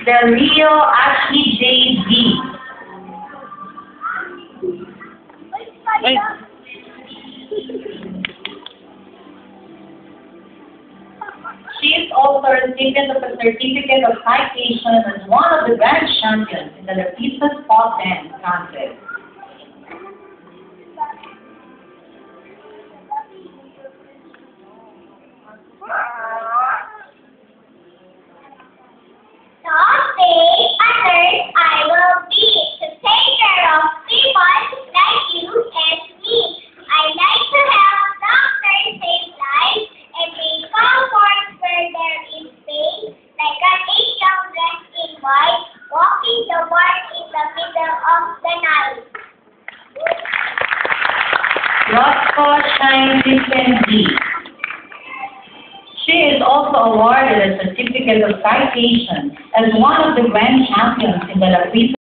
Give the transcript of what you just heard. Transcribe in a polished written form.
Del Rio Ashley J. D. Ay. She is also a recipient of a certificate of citation as one of the grand champions in the Lapisas Pop Dance Contest. Someday, a nurse I will be to take care of people like you and me. I like to help doctors save lives and bring comfort where there is pain, like an angel dressed in white, walking the world in the middle of the night. Roscoe Shine D. She is also awarded a certificate of citation as one of the grand champions in the Lapisas